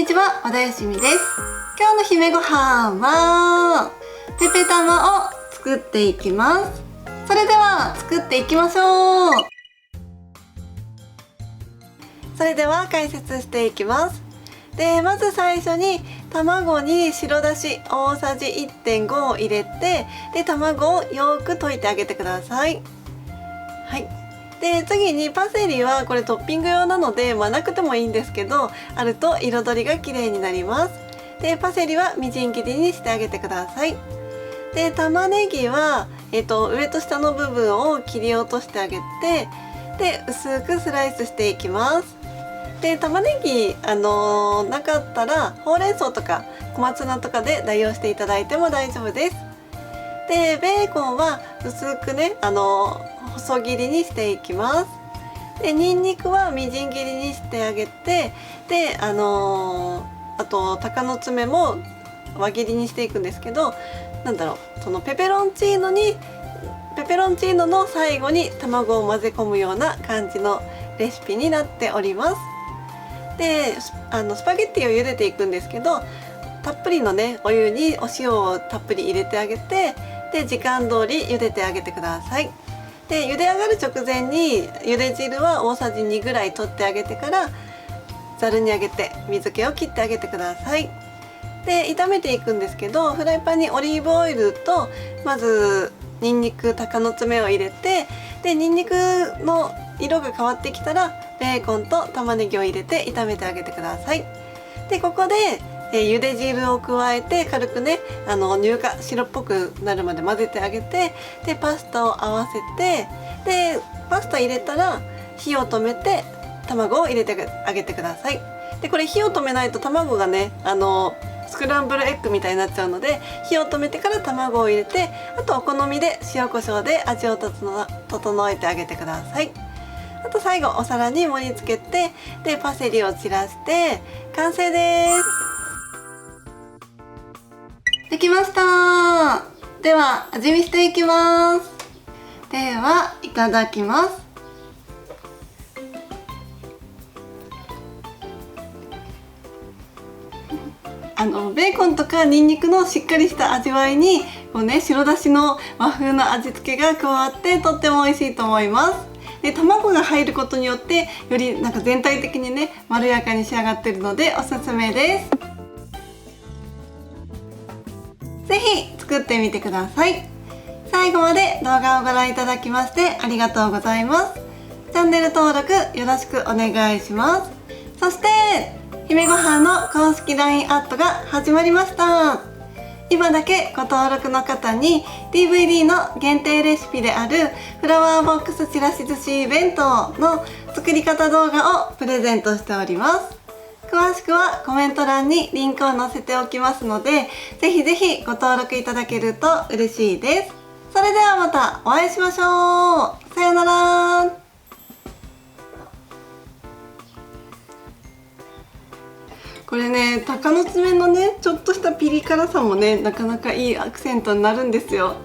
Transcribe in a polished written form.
にちは、和田よしみです。今日の姫ご飯はペペ玉を作っていきます。それでは作っていきましょう。それでは解説していきます。まず最初に卵に白だし大さじ 1.5 を入れて、卵をよく溶いてあげてください。はい。次にパセリはこれトッピング用なので、なくてもいいんですけど、あると彩りが綺麗になります。パセリはみじん切りにしてあげてください。玉ねぎは、上と下の部分を切り落としてあげて、薄くスライスしていきます。玉ねぎ、なかったらほうれん草とか小松菜とかで代用していただいても大丈夫です。ベーコンは薄くね、細切りにしていきます。にんにくはみじん切りにしてあげて、あと鷹の爪も輪切りにしていくんですけど、そのペペロンチーノの最後に卵を混ぜ込むような感じのレシピになっております。スパゲッティを茹でていくんですけど、たっぷりのねお湯にお塩をたっぷり入れてあげて、時間通り茹でてあげてください。茹で上がる直前に茹で汁は大さじ2ぐらい取ってあげてからざるにあげて水気を切ってあげてください。炒めていくんですけど、フライパンにオリーブオイルとまずにんにく鷹の爪を入れて、にんにくの色が変わってきたらベーコンと玉ねぎを入れて炒めてあげてください。ここで茹で汁を加えて軽くね乳化白っぽくなるまで混ぜてあげて、パスタを合わせて、パスタ入れたら火を止めて卵を入れてあげてください。これ火を止めないと卵がねスクランブルエッグみたいになっちゃうので、火を止めてから卵を入れて、あとお好みで塩コショウで味を整えてあげてください。あと最後お皿に盛り付けて、パセリを散らして完成です。できました。では味見していきます。ではいただきます。ベーコンとかニンニクのしっかりした味わいに白だしの和風の味付けが加わってとっても美味しいと思います。卵が入ることによってより全体的にねまろやかに仕上がっているのでおすすめです。ぜひ作ってみてください。最後まで動画をご覧いただきましてありがとうございます。チャンネル登録よろしくお願いします。そして姫ごはんの公式 LINE アットが始まりました。今だけご登録の方に DVD の限定レシピであるフラワーボックスちらし寿司弁当の作り方動画をプレゼントしております。詳しくはコメント欄にリンクを載せておきますので、ぜひぜひご登録いただけると嬉しいです。それではまたお会いしましょう。さようなら。これね、鷹の爪のねちょっとしたピリ辛さもねなかなかいいアクセントになるんですよ